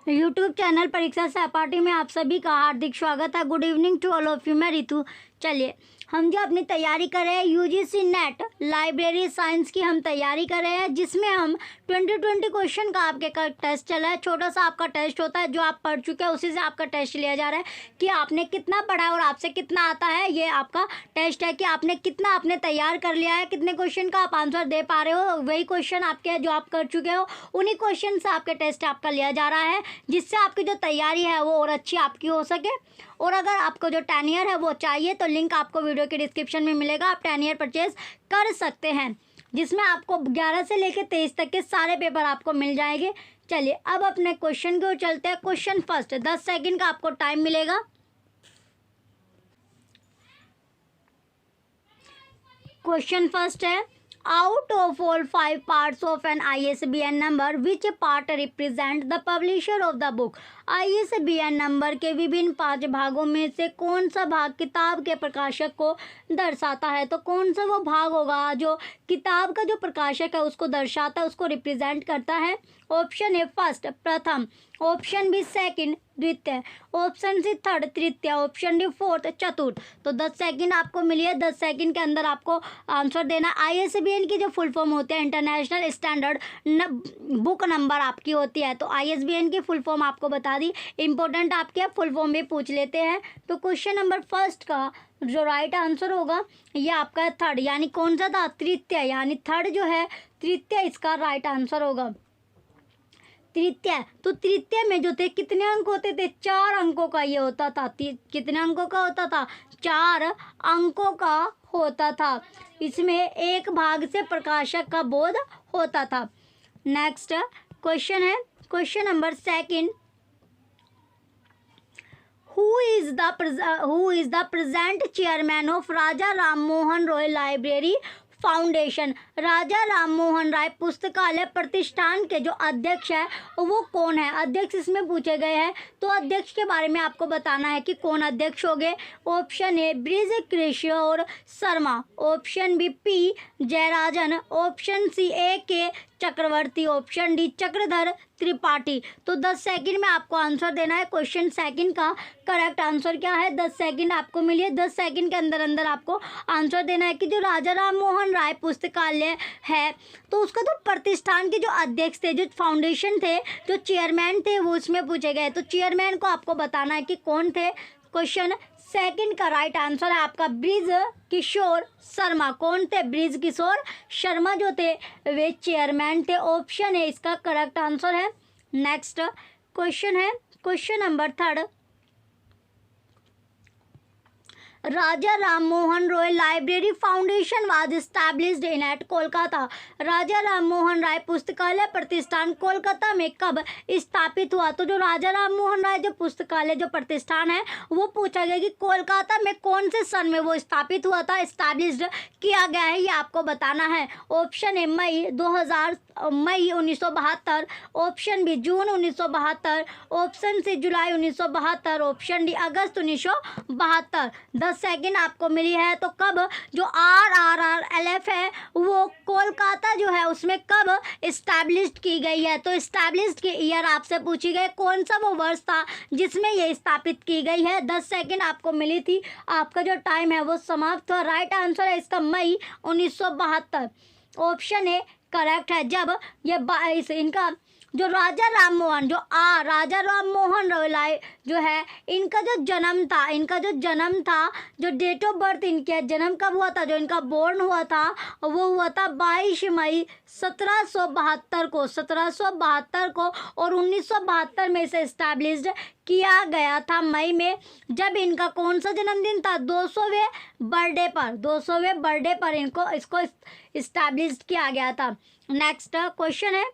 YouTube channel परीक्षा सहपाठी में आप सभी का हार्दिक स्वागत है। Good evening to all of you. मैं रितु। चलिए हम जो अपनी तैयारी कर रहे हैं यूजीसी नेट लाइब्रेरी साइंस की हम तैयारी कर रहे हैं, जिसमें हम 2020 क्वेश्चन का आपके का टेस्ट चला है। छोटा सा आपका टेस्ट होता है, जो आप पढ़ चुके हैं उसी से आपका टेस्ट लिया जा रहा है कि आपने कितना पढ़ा है और आपसे कितना आता है। ये आपका टेस्ट है कि आपने कितना आपने तैयार कर लिया है, कितने क्वेश्चन का आप आंसर दे पा रहे हो। वही क्वेश्चन आपके जो आप कर चुके हो उन्हीं क्वेश्चन से आपके टेस्ट आपका लिया जा रहा है, जिससे आपकी जो तैयारी है वो और अच्छी आपकी हो सके। और अगर आपको जो 10 ईयर है वो चाहिए तो लिंक आपको वीडियो के डिस्क्रिप्शन में मिलेगा। आप 10 ईयर परचेज कर सकते हैं, जिसमें आपको 11 से लेकर 23 तक के सारे पेपर आपको मिल जाएंगे। चलिए अब अपने क्वेश्चन की ओर चलते हैं। क्वेश्चन फर्स्ट, 10 सेकंड का आपको टाइम मिलेगा। क्वेश्चन फर्स्ट है, out of all 5 parts of an ISBN number, which part represent the publisher of the book? ISBN number के विभिन्न 5 भागों में से कौन सा भाग किताब के प्रकाशक को दर्शाता है? तो कौन सा वो भाग होगा जो किताब का जो प्रकाशक है उसको दर्शाता है, उसको रिप्रेजेंट करता है? ऑप्शन ए फर्स्ट प्रथम, ऑप्शन बी सेकंड द्वितीय, ऑप्शन सी थर्ड तृतीय, ऑप्शन डी फोर्थ चतुर्थ। तो 10 सेकंड आपको मिली है। 10 सेकंड के अंदर आपको आंसर देना। ISBN की जो फुल फॉर्म होते हैं इंटरनेशनल स्टैंडर्ड बुक नंबर आपकी होती है। तो ISBN की फुल फॉर्म आपको बता दी। इंपॉर्टेंट आपके फुल फॉर्म भी पूछ लेते हैं। तो क्वेश्चन नंबर फर्स्ट का जो राइट आंसर होगा ये आपका थर्ड, यानी कौन सा था? तृतीय, यानी थर्ड जो है तृतीय इसका राइट आंसर होगा। तृतीय, तो तृतीय में जो थे कितने अंक होते थे? 4 अंकों का ये होता था। कितने अंकों का होता था? 4 अंकों का होता था। इसमें एक भाग से प्रकाशक का बोध होता था। नेक्स्ट क्वेश्चन है question number second, Who is the present chairman of Raja Ram Mohan Roy library foundation? Raja Ram Mohan Rai पुस्तकालय प्रतिष्ठान के जो अध्यक्ष है वो कौन है? अध्यक्ष इसमें पूछे गए हैं, तो अध्यक्ष के बारे में आपको बताना है कि कौन अध्यक्ष हो गए। Option A Brij Kishore Sharma, option B P Jayarajan, option C A K Chakravarti, option D Chakradhar Tripathi. तो 10 सेकंड में आपको आंसर देना है। क्वेश्चन सेकंड का करेक्ट आंसर क्या है? 10 सेकंड आपको मिली है। 10 सेकंड के अंदर अंदर आपको आंसर देना है कि जो राजा राम मोहन राय पुस्तकालय है तो उसका तो प्रतिष्ठान के जो अध्यक्ष थे, जो फाउंडेशन थे, जो चेयरमैन थे, वो उसमें पूछे गए। तो चेयरमैन को आपको बताना है कि कौन थे। क्वेश्चन सेकंड का राइट आंसर है आपका ब्रिज किशोर शर्मा। कौन थे? ब्रिज किशोर शर्मा जो थे वे चेयरमैन थे। ऑप्शन है इसका करेक्ट आंसर है। नेक्स्ट क्वेश्चन है question number third, Raja Ram Mohan Roy library foundation was established in at Kolkata. Raja Ram Mohan Rai पुस्तकालय प्रतिष्ठान कोलकाता में कब स्थापित हुआ? तो जो राजा राम मोहन राय जो पुस्तकालय जो प्रतिष्ठान है वो पूछा गया कि कोलकाता में कौन से सन में वो स्थापित हुआ था, एस्टैब्लिश्ड किया गया है, ये आपको बताना है। ऑप्शन ए मई 1972, ऑप्शन बी जून 1972, ऑप्शन सी जुलाई 1972, ऑप्शन डी अगस्त 1972। 10 सेकंड आपको मिली है। तो कब जो RRRLF है वो कोलकाता जो है उसमें कब इस्टेब्लिश्ड की गई है? तो इस्टेब्लिश्ड की ईयर आपसे पूछी गई, कौन सा वो वर्ष था जिसमें ये स्थापित की गई है। 10 सेकंड आपको मिली थी। आपका जो टाइम है वो समाप्त हुआ। राइट आंसर है इसका मई 1972। ऑप्शन ए करेक्ट है। जब ये इनका जो राजा राम मोहन रॉय जो है इनका जो जन्म था, जो डेट ऑफ बर्थ इनके जन्म कब हुआ था, जो इनका बोर्न हुआ था वो हुआ था 22 मई 1772 को और 1972 में इसे एस्टैब्लिश्ड किया गया था मई में। जब इनका कौन सा जन्मदिन था? 200वें बर्थडे पर इसको एस्टैब्लिश्ड किया गया था। नेक्स्ट क्वेश्चन है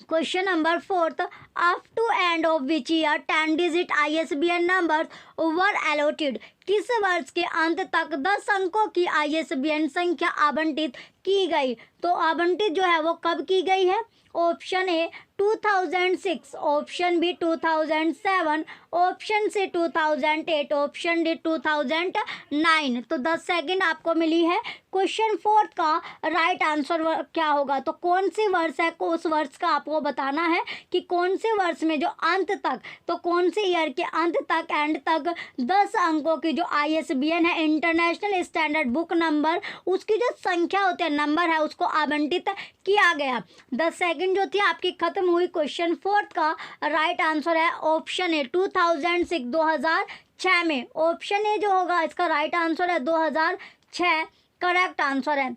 question number fourth, up to end of which year 10 digit ISBN number were allotted? किस वर्ष के अंत तक 10 अंकों की ISBN संख्या आवंटित की गई? तो आवंटित जो है वो कब की गई है? Option A 2006, option B 2007, option C 2008, option D 2009। तो 10 सेकंड आपको मिली है। क्वेश्चन फोर्थ का राइट आंसर क्या होगा? तो कौन सी वर्ष है, उस वर्ष का आपको बताना है कि कौन से वर्ष में जो अंत तक, तो कौन से ईयर के अंत तक, एंड तक 10 अंकों की जो ISBN है, इंटरनेशनल स्टैंडर्ड बुक नंबर, उसकी जो संख्या होती है, नंबर है, उसको आवंटित किया गया। 10 सेकंड जो थी आपकी खत्म हुई। क्वेश्चन 4 का राइट आंसर है ऑप्शन ए 2006, 2006 में। ऑप्शन ए जो होगा इसका राइट आंसर है 2006 करेक्ट आंसर है।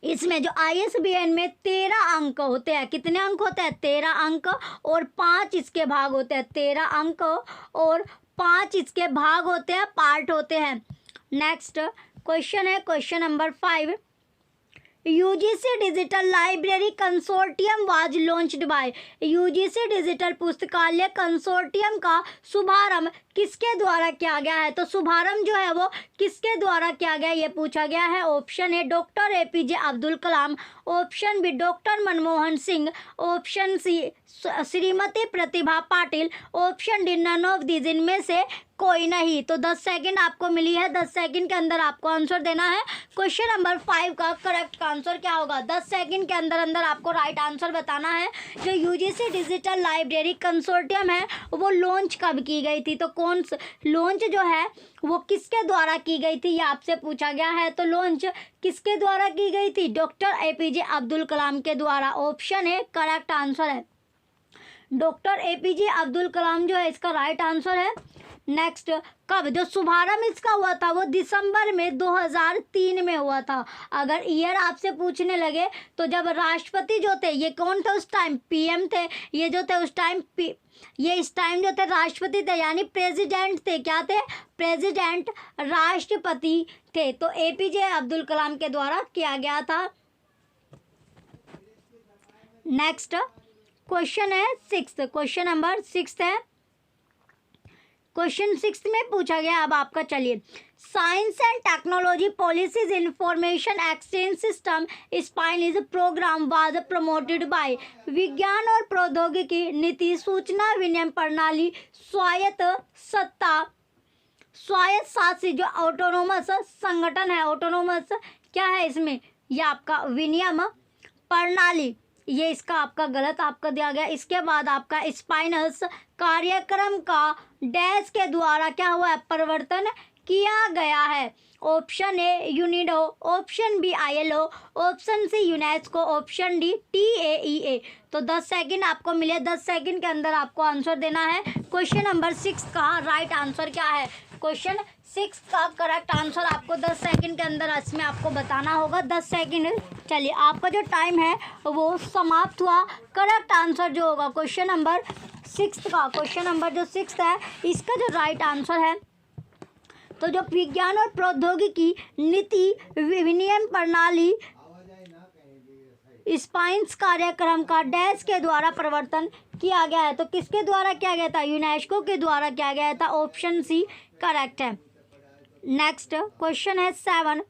इसमें जो ISBN में 13 अंक होते हैं, कितने अंक होते हैं? 13 अंक, और 5 इसके भाग होते हैं। 13 अंक और 5 इसके भाग होते हैं, पार्ट होते हैं। नेक्स्ट क्वेश्चन है question number 5। UGC digital library consortium was launched by. UGC digital पुस्तकालय कंसोर्टियम का शुभारंभ किसके द्वारा किया गया है? तो शुभारंभ जो है वो किसके द्वारा किया गया, ये पूछा गया है। Option A doctor APJ Abdul Kalam, option B doctor Manmohan Singh, option C Shrimati Pratibha Patil, option D none of these, इनमें से कोई नहीं। तो 10 सेकंड आपको मिली है, 10 सेकंड के अंदर आपको आंसर देना है। क्वेश्चन नंबर 5 का करेक्ट आंसर क्या होगा? 10 सेकंड के अंदर अंदर आपको राइट आंसर बताना है। जो UGC डिजिटल लाइब्रेरी कंसोर्टियम है वो लॉन्च कब की गई थी? तो कौन लॉन्च जो है वो किसके द्वारा की गई थी, ये आपसे पूछा गया है। तो लॉन्च किसके द्वारा की गई थी? डॉक्टर APJ अब्दुल कलाम के द्वारा। ऑप्शन ए करेक्ट आंसर है, डॉक्टर APJ अब्दुल कलाम जो है इसका राइट आंसर है। नेक्स्ट, कब जो शुभारंभ इसका हुआ था वो दिसंबर में 2003 में हुआ था। अगर ईयर आपसे पूछने लगे तो जब राष्ट्रपति जो थे, ये कौन थे उस टाइम? PM थे। ये जो थे उस टाइम ये इस टाइम जो थे राष्ट्रपति थे, यानी प्रेसिडेंट थे। क्या थे? प्रेसिडेंट, राष्ट्रपति थे। तो APJ अब्दुल कलाम के द्वारा किया गया था। नेक्स्ट क्वेश्चन है 6, क्वेश्चन नंबर 6 है। क्वेश्चन 6 में पूछा गया, अब आपका चलिए, science and technology policies information exchange system spine is programme was promoted by. विज्ञान और प्रौद्योगिकी नीति सूचना विनिमय प्रणाली स्वायत्त शासित जो ऑटोनोमस संगठन है, ऑटोनोमस क्या है इसमें? ये आपका विनियम प्रणाली, ये इसका आपका गलत आपका दिया गया। इसके बाद आपका स्पाइनस कार्यक्रम का डैश के द्वारा क्या हुआ है? परिवर्तन किया गया है। Option A UNIDO, option B ILO, option C UNESCO, option D TAEA। तो 10 सेकंड आपको मिले, 10 सेकंड के अंदर आपको आंसर देना है। क्वेश्चन नंबर 6 का राइट आंसर क्या है? क्वेश्चन 6 का करेक्ट आंसर आपको 10 सेकंड के अंदर इसमें आपको बताना होगा। 10 सेकंड, चलिए आपका जो टाइम है वो समाप्त हुआ। करेक्ट आंसर जो होगा क्वेश्चन नंबर 6 का, क्वेश्चन नंबर जो 6 है इसका जो राइट आंसर है, तो जो विज्ञान और प्रौद्योगिकी नीति विनियम प्रणाली स्पाइंस कार्यक्रम का डैश के द्वारा परिवर्तन किया गया है। तो किसके द्वारा किया गया था? यूनेस्को के द्वारा किया गया था। ऑप्शन सी करेक्ट है। नेक्स्ट क्वेश्चन है 7,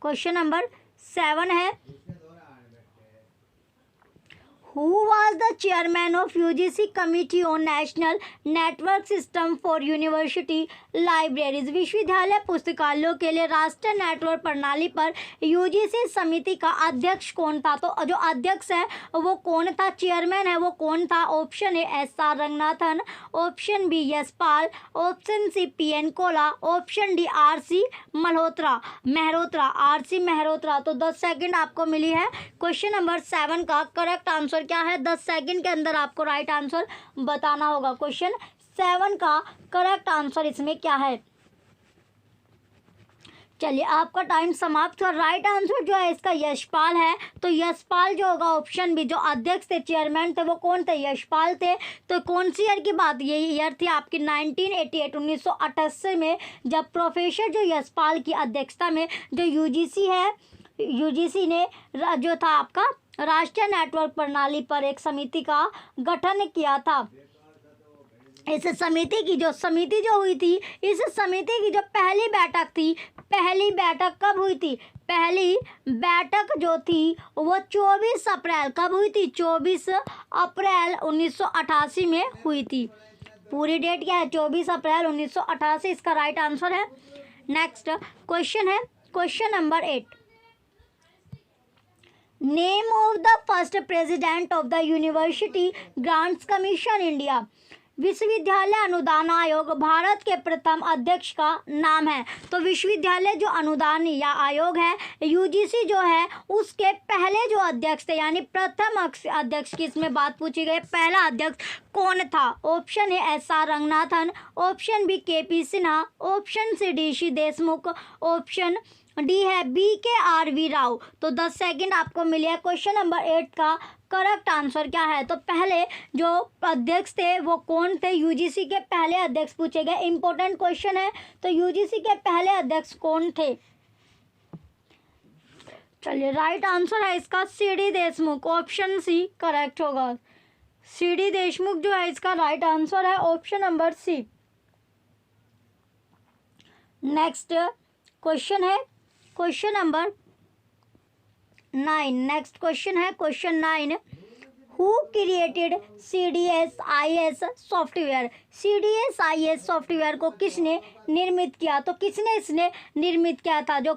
क्वेश्चन नंबर 7 है, Who was the chairman of UGC Committee on National Network System for University Libraries? विश्वविद्यालय पुस्तकालयों के लिए राष्ट्रीय नेटवर्क प्रणाली पर UGC समिति का अध्यक्ष कौन था? तो जो अध्यक्ष है वो कौन था? चेयरमैन है वो कौन था? Option A SR Ranganathan, option B Yashpal, option C PN Kola, option D RC Mehrotra, RC Mehrotra. तो 10 सेकंड आपको मिली है। क्वेश्चन नंबर 7 का करेक्ट आंसर क्या है? 10 सेकंड के अंदर आपको राइट आंसर बताना होगा। क्वेश्चन 7 का करेक्ट आंसर इसमें क्या है? चलिए आपका टाइम समाप्त हुआ। राइट आंसर जो है इसका यशपाल है। तो यशपाल जो होगा ऑप्शन बी, जो अध्यक्ष थे, चेयरमैन थे, वो कौन थे? यशपाल थे। तो कौन सी ईयर की बात? ये ईयर थी आपकी 1988, 1988 में, जब प्रोफेसर जो यशपाल की अध्यक्षता में जो UGC है, UGC ने जो था आपका राष्ट्रीय नेटवर्क प्रणाली पर एक समिति का गठन किया था। इस समिति की जो हुई थी, इस समिति की जो पहली बैठक थी, पहली बैठक कब हुई थी? पहली बैठक जो थी वो 24 अप्रैल कब हुई थी? 24 अप्रैल 1988 में हुई थी। पूरी डेट क्या है? 24 अप्रैल 1988 इसका राइट आंसर है। नेक्स्ट क्वेश्चन है question number 8। Name of the first president of the university grants commission India. विश्वविद्यालय अनुदान आयोग भारत के प्रथम अध्यक्ष का नाम है। तो विश्वविद्यालय जो अनुदान या आयोग है यूजीसी जो है उसके पहले जो अध्यक्ष थे यानी प्रथम अध्यक्ष की इसमें बात पूछी गई, पहला अध्यक्ष कौन था? Option A S R. Ranganathan, option B K P. Sinha, option C D C. Deshmukh, option D है B.K.R.V. राव। तो 10 सेकंड आपको मिले। क्वेश्चन नंबर 8 का करेक्ट आंसर क्या है? तो पहले जो अध्यक्ष थे वो कौन थे? यूजीसी के पहले अध्यक्ष पूछे गए, इंपॉर्टेंट क्वेश्चन है। तो यूजीसी के पहले अध्यक्ष कौन थे? चलिए राइट आंसर है इसका C D. Deshmukh, option C correct होगा। सी.डी. देशमुख जो है इसका राइट आंसर है, option number C. Next question है क्वेश्चन नंबर 9। नेक्स्ट क्वेश्चन है question 9। Who created CDS-IS software? CDS-IS software को किसने निर्मित किया? तो किसने इसने निर्मित किया था? जो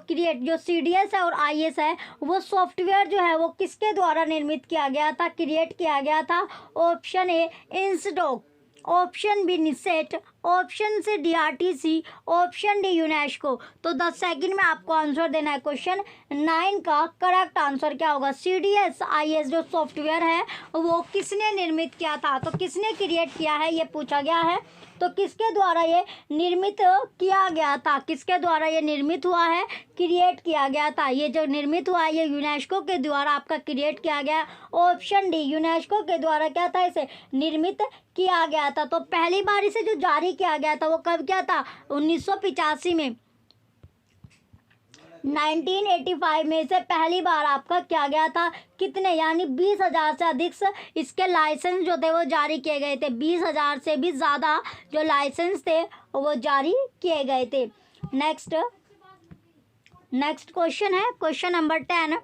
CDS है और IS है वो सॉफ्टवेयर जो है वो किसके द्वारा निर्मित किया गया था, क्रिएट किया गया था? ऑप्शन ए इंस्टॉक, ऑप्शन बी निसेट, option C DRTC, option D UNESCO. तो 10 सेकंड में आपको आंसर देना है। क्वेश्चन 9 का करेक्ट आंसर क्या होगा? CDS-IS जो सॉफ्टवेयर है वो किसने निर्मित किया था? तो किसने क्रिएट किया है ये पूछा गया है। तो किसके द्वारा ये निर्मित किया गया था? किसके द्वारा ये निर्मित हुआ है, क्रिएट किया गया था? ये जो निर्मित हुआ है ये यूनेस्को के द्वारा आपका क्रिएट किया गया। ऑप्शन डी यूनेस्को के द्वारा क्या था, इसे निर्मित किया गया था। तो पहली बार इसे जो जारी किया गया था वो कब किया था? 1985 में, 1985 में से पहली बार आपका किया गया था। कितने यानी 20,000 से अधिक इसके लाइसेंस जो थे वो जारी किए गए थे। 20,000 से भी ज़्यादा जो लाइसेंस थे वो जारी किए गए थे। नेक्स्ट क्वेश्चन है क्वेश्चन नंबर 10।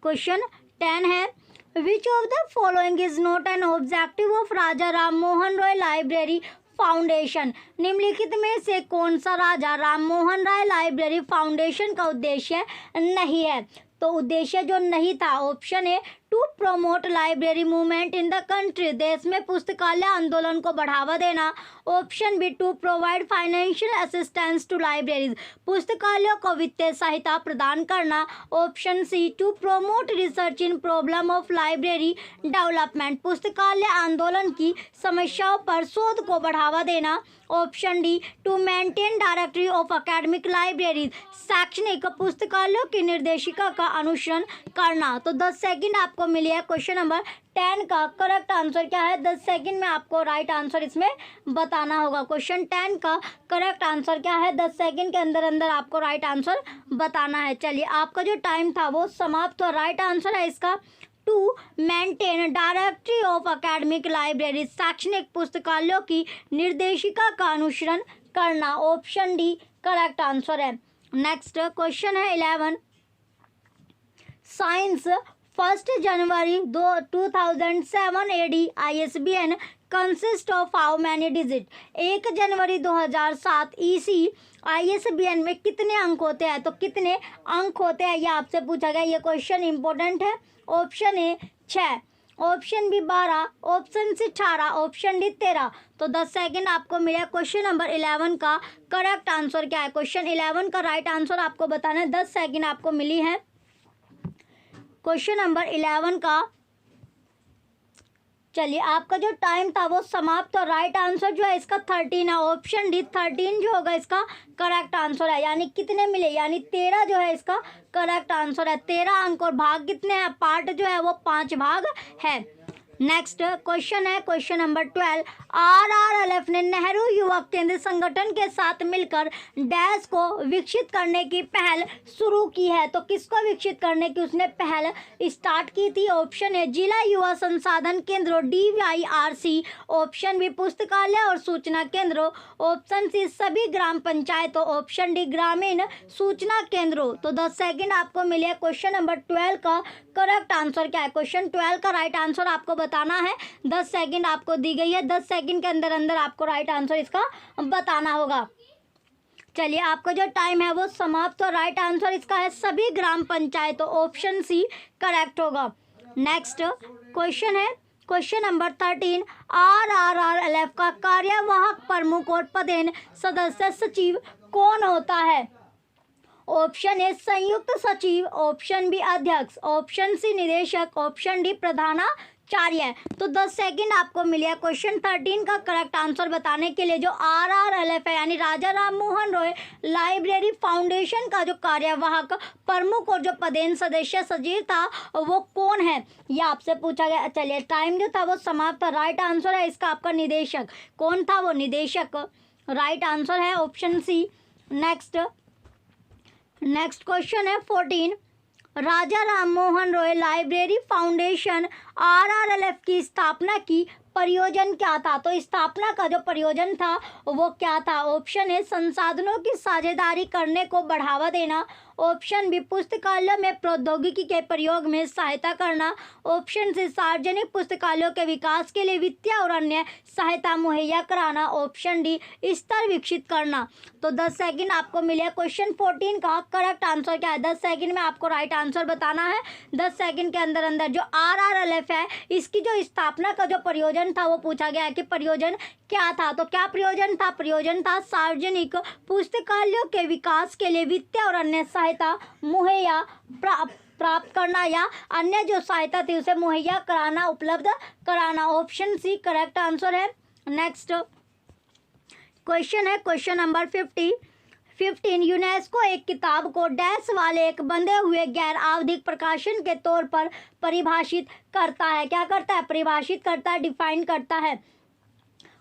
क्वेश्चन 10 है which of the following is not an objective of Raja Ram Mohan Roy library foundation? निम्नलिखित में से कौन सा राजा राम मोहन राय लाइब्रेरी फाउंडेशन का उद्देश्य नहीं है? तो उद्देश्य जो नहीं था, option A to promote library movement in the country, देश में पुस्तकालय आंदोलन को बढ़ावा देना। Option B to provide financial assistance to libraries, पुस्तकालयों को वित्तीय सहायता प्रदान करना। Option C to promote research in problem of library development, पुस्तकालय आंदोलन की समस्याओं पर शोध को बढ़ावा देना। Option D to maintain directory of academic libraries, शैक्षणिक पुस्तकालयों की निर्देशिका का अनुसरण करना। तो 10 सेकंड आपको मिली है। क्वेश्चन नंबर 10 का करेक्ट आंसर क्या है? 10 सेकंड में आपको राइट आंसर इसमें बताना होगा। क्वेश्चन 10 का करेक्ट आंसर क्या है? 10 सेकंड के अंदर अंदर आपको राइट आंसर बताना है। चलिए आपका जो टाइम था वो समाप्त हुआ। राइट आंसर है इसका to maintain directory of academic library, शैक्षणिक पुस्तकालयों की निर्देशिका का अनुसरण करना। ऑप्शन डी करेक्ट आंसर है। नेक्स्ट क्वेश्चन है 11। Since 1 January 2007 AD ISBN consist of how many digit? 1 January 2007 EC ISBN में कितने अंक होते हैं? तो कितने अंक होते हैं ये आपसे पूछा गया। ये क्वेश्चन इंपॉर्टेंट है। Option A 6, option B 12, option C 18, option D 13। तो 10 सेकंड आपको मिला। क्वेश्चन नंबर 11 का करेक्ट आंसर क्या है? क्वेश्चन 11 का राइट आंसर आपको बताना है। 10 सेकंड आपको मिली है। क्वेश्चन नंबर 11 का चलिए आपका जो टाइम था वो समाप्त। और राइट आंसर जो है इसका 13 है। ऑप्शन डी 13 जो होगा इसका करेक्ट आंसर है। यानी कितने मिले? यानी 13 जो है इसका करेक्ट आंसर है। 13 अंक। और भाग कितने हैं? पार्ट जो है वो 5 भाग है। नेक्स्ट क्वेश्चन है क्वेश्चन नंबर 12। RRLF ने नेहरू युवा केंद्र संगठन के साथ मिलकर डैश को विकसित करने की पहल शुरू की है। तो किसको विकसित करने की उसने पहल स्टार्ट की थी? ऑप्शन ए जिला युवा संसाधन केंद्रों DYRC, ऑप्शन बी पुस्तकालय और सूचना केंद्रों, ऑप्शन सी सभी ग्राम पंचायतों, ऑप्शन डी ग्रामीण सूचना केंद्रों। तो 10 सेकंड आपको मिले। क्वेश्चन नंबर 12 का करेक्ट आंसर क्या है? क्वेश्चन 12 का राइट आंसर आपको बताना है। 10 सेकंड आपको दी गई है। 10 सेकंड के अंदर अंदर आपको राइट आंसर इसका बताना होगा। चलिए आपका जो टाइम है वो समाप्त। तो राइट आंसर इसका है सभी ग्राम पंचायतों, ऑप्शन सी करेक्ट होगा। नेक्स्ट क्वेश्चन है क्वेश्चन नंबर 13, RRRLF का कार्यवाहक प्रमुख और पदेन सदस्य सचिव कौन होता है? ऑप्शन ए संयुक्त सचिव, ऑप्शन बी अध्यक्ष, ऑप्शन सी निदेशक, ऑप्शन डी प्रधानाचार्य। तो 10 सेकंड आपको मिले क्वेश्चन 13 का करेक्ट आंसर बताने के लिए। जो RRLF है यानी राजा राम मोहन रॉय लाइब्रेरी फाउंडेशन का जो कार्यवाहक प्रमुख और जो पदेन सदस्य सचिव था वो कौन है, ये आपसे पूछा गया। चलिए टाइम जो था वो समाप्त था। राइट आंसर है इसका आपका निदेशक। कौन था वो? निदेशक। राइट आंसर है ऑप्शन सी। नेक्स्ट क्वेश्चन है 14, Raja Ram Mohan Roy library foundation RRLF की स्थापना की प्रयोजन क्या था? तो स्थापना का जो प्रयोजन था वो क्या था? ऑप्शन ए संसाधनों की साझेदारी करने को बढ़ावा देना, ऑप्शन बी पुस्तकालयों में प्रौद्योगिकी के प्रयोग में सहायता करना, ऑप्शन सी सार्वजनिक पुस्तकालयों के विकास के लिए वित्तीय और अन्य सहायता मुहैया कराना, ऑप्शन डी स्तर विकसित करना। तो 10 सेकंड आपको मिले क्वेश्चन 14 का करेक्ट आंसर क्या है? 10 सेकंड में आपको राइट आंसर बताना है। 10 सेकंड के अंदर अंदर जो RRLF है इसकी जो स्थापना का जो प्रयोजन था वो पूछा गया है कि प्रयोजन क्या था। तो क्या प्रयोजन था? प्रयोजन था सार्वजनिक पुस्तकालयों के विकास के लिए वित्तीय और अन्य सहायता मुहैया प्राप्त करना या अन्य जो सहायता थी उसे मुहैया कराना, उपलब्ध कराना। ऑप्शन सी करेक्ट आंसर है। नेक्स्ट क्वेश्चन है क्वेश्चन नंबर 15, यूनेस्को एक किताब को डैश वाले एक बंधे हुए गैर आवधिक प्रकाशन के तौर पर परिभाषित करता है। क्या करता है? परिभाषित करता है, डिफाइन करता है।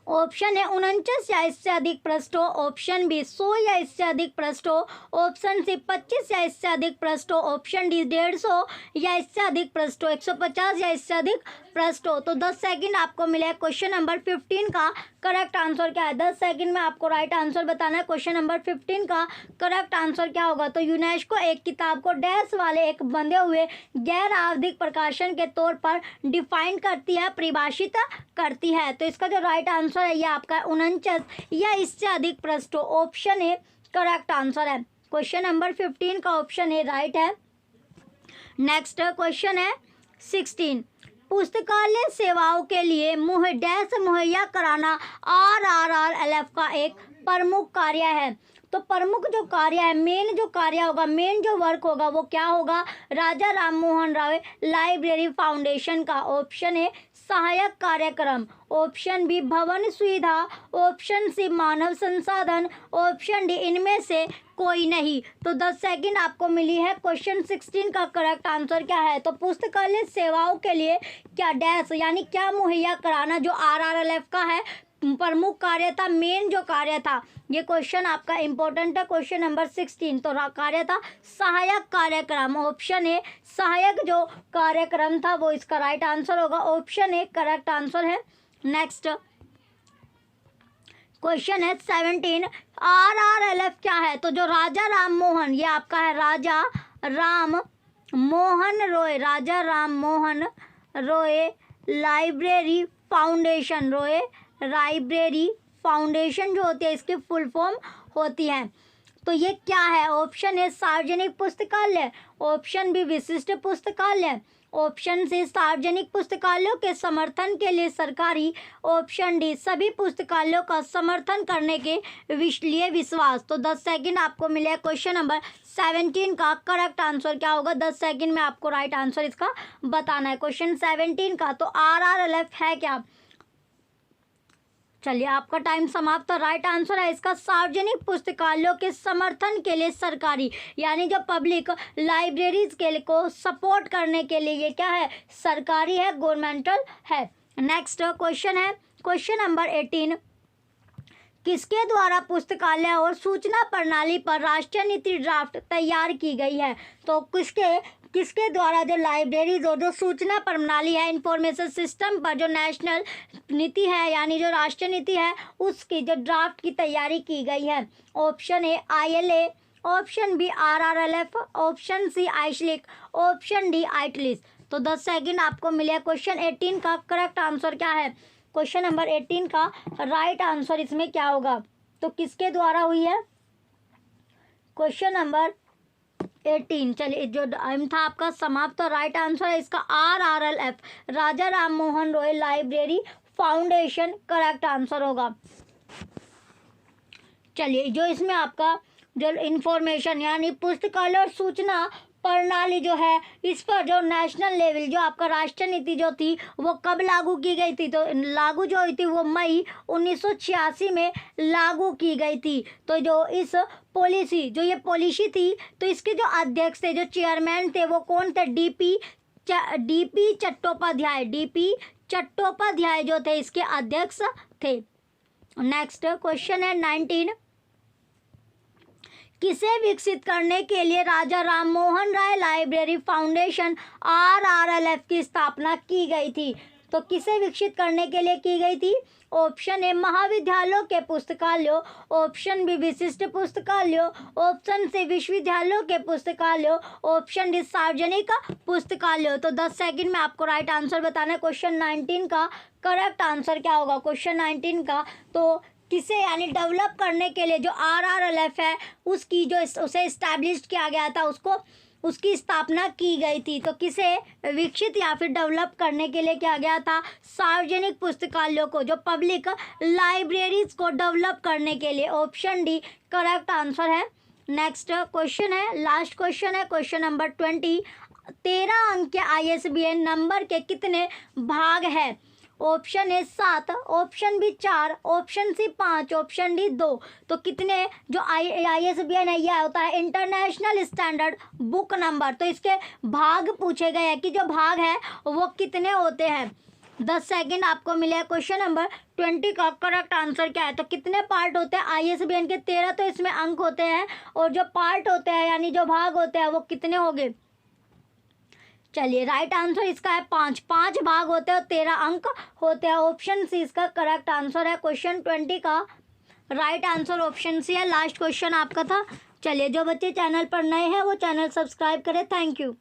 ऑप्शन है 49 या इससे अधिक पृष्ठों, ऑप्शन बी 100 या इससे अधिक पृष्ठों, ऑप्शन सी 25 या इससे अधिक पृष्ठों, ऑप्शन डी 150 या इससे अधिक पृष्ठों, 150 या इससे अधिक पृष्ठों। तो 10 सेकंड आपको मिले क्वेश्चन नंबर 15 का करेक्ट आंसर क्या है? 10 सेकंड में आपको राइट आंसर बताना है। क्वेश्चन नंबर 15 का करेक्ट आंसर क्या होगा? तो यूनेस्को एक किताब को डैश वाले एक बंधे हुए गैर आवधिक प्रकाशन के तौर पर डिफाइन करती है, परिभाषित करती है। तो इसका जो राइट आंसर है ये आपका 49 या इससे अधिक पृष्ठों, ऑप्शन ए करेक्ट आंसर है। क्वेश्चन नंबर 15 का ऑप्शन ए राइट है। नेक्स्ट क्वेश्चन है 16, पुस्तकालय सेवाओं के लिए डैश मुहैया कराना RRRLF का एक प्रमुख कार्य है। तो प्रमुख जो कार्य है, मेन जो कार्य होगा, मेन जो वर्क होगा वो क्या होगा? राजा राम मोहन रॉय लाइब्रेरी फाउंडेशन का। ऑप्शन ए सहायक कार्यक्रम, ऑप्शन बी भवन सुविधा, ऑप्शन सी मानव संसाधन, ऑप्शन डी इनमें से कोई नहीं। तो 10 सेकंड आपको मिली है। क्वेश्चन 16 का करेक्ट आंसर क्या है? तो पुस्तकालय सेवाओं के लिए क्या डैश यानी क्या मुहैया कराना जो RRLF का है प्रमुख कार्य था, मेन जो कार्य था। ये क्वेश्चन आपका इंपॉर्टेंट है। क्वेश्चन नंबर 16 तो कार्य था सहायक कार्यक्रम। ऑप्शन ए सहायक जो कार्यक्रम था वो इसका राइट आंसर होगा। ऑप्शन ए करेक्ट आंसर है। नेक्स्ट क्वेश्चन है 17, RRLF क्या है? तो जो राजा राम मोहन, ये आपका है Raja Ram Mohan Roy, Raja Ram Mohan Roy library foundation, Roy library foundation जो होती है इसकी फुल फॉर्म होती है। तो ये क्या है? ऑप्शन ए सार्वजनिक पुस्तकालय, ऑप्शन बी विशिष्ट पुस्तकालय, ऑप्शन सी सार्वजनिक पुस्तकालयों के समर्थन के लिए सरकारी, ऑप्शन डी सभी पुस्तकालयों का समर्थन करने के लिए विश्वास। तो 10 सेकंड आपको मिले क्वेश्चन नंबर 17 का करेक्ट आंसर क्या होगा? 10 सेकंड में आपको राइट आंसर इसका बताना है। क्वेश्चन 17 का तो RRLF है क्या? चलिए आपका टाइम समाप्त। राइट आंसर है इसका सार्वजनिक पुस्तकालयों के समर्थन के लिए सरकारी, यानी जो पब्लिक लाइब्रेरीज के लिए को सपोर्ट करने के लिए ये क्या है? सरकारी है, गवर्नमेंटल है। नेक्स्ट क्वेश्चन है क्वेश्चन नंबर 18, किसके द्वारा पुस्तकालय और सूचना प्रणाली पर राष्ट्रीय नीति ड्राफ्ट तैयार की गई है? तो किसके द्वारा जो लाइब्रेरी जो सूचना प्रणाली है, इंफॉर्मेशन सिस्टम पर जो नेशनल नीति है यानी जो राष्ट्रीय नीति है उसकी जो ड्राफ्ट की तैयारी की गई है? Option A ILA, option B RRLF, option C आइसलिक, ऑप्शन डी आइटलिस। तो 10 सेकंड आपको मिले। क्वेश्चन 18 का करेक्ट आंसर क्या है? क्वेश्चन नंबर 18 का राइट आंसर इसमें क्या होगा? तो किसके द्वारा हुई है? Question number 18। चलिए, जो टाइम था आपका समाप्त, तो राइट आंसर है इसका RRLF, Raja Ram Mohan Roy library foundation correct answer होगा। चलिए, जो इसमें आपका जो इंफॉर्मेशन यानी पुस्तकालय और सूचना प्रणाली जो है, इस पर जो नेशनल लेवल जो आपका राष्ट्रीय नीति जो थी वो कब लागू की गई थी, तो लागू जो हुई थी वो मई 1986 में लागू की गई थी। तो जो इस पॉलिसी जो ये पॉलिसी थी, तो इसके जो अध्यक्ष थे, जो चेयरमैन थे, वो कौन थे? डीपी चट्टोपाध्याय जो थे इसके अध्यक्ष थे। नेक्स्ट क्वेश्चन है 19। किसे विकसित करने के लिए राजा Ram Mohan Rai library foundation RRLF की स्थापना की गई थी? तो किसे विकसित करने के लिए की गई थी? ऑप्शन ए महाविद्यालयों के पुस्तकालयों, ऑप्शन बी विशिष्ट पुस्तकालयों, ऑप्शन सी विश्वविद्यालयों के पुस्तकालयों, ऑप्शन डी सार्वजनिक पुस्तकालयों। तो 10 सेकंड में आपको राइट आंसर बताना है। क्वेश्चन 19 का करेक्ट आंसर क्या होगा? क्वेश्चन 19 का, तो किसे यानी डेवलप करने के लिए जो RRLF है उसकी जो उसे इस्टेब्लिश किया गया था, उसकी स्थापना की गई थी। तो किसे विकसित या फिर डेवलप करने के लिए किया गया था? सार्वजनिक पुस्तकालयों को, जो पब्लिक लाइब्रेरीज को डेवलप करने के लिए। ऑप्शन डी करेक्ट आंसर है। नेक्स्ट क्वेश्चन है, लास्ट क्वेश्चन है, क्वेश्चन नंबर 20। 13 अंक के ISBN नंबर के कितने भाग है? Option A 7, option B 4, option C 5, option D 2। तो कितने जो ISBN है यह होता है इंटरनेशनल स्टैंडर्ड बुक नंबर। तो इसके भाग पूछे गए हैं कि जो भाग है वो कितने होते हैं। 10 सेकंड आपको मिले हैं। क्वेश्चन नंबर 20 का करेक्ट आंसर क्या है? तो कितने पार्ट होते हैं ISBN के? 13 तो इसमें अंक होते हैं, और जो पार्ट होते हैं यानी जो भाग होते हैं वो कितने होंगे? चलिए, राइट आंसर इसका है 5 भाग होते हैं और 13 अंक होते हैं। ऑप्शन सी इसका करेक्ट आंसर है। क्वेश्चन 20 का राइट आंसर ऑप्शन सी है। लास्ट क्वेश्चन आपका था। चलिए, जो बच्चे चैनल पर नए हैं वो चैनल सब्सक्राइब करें। Thank you.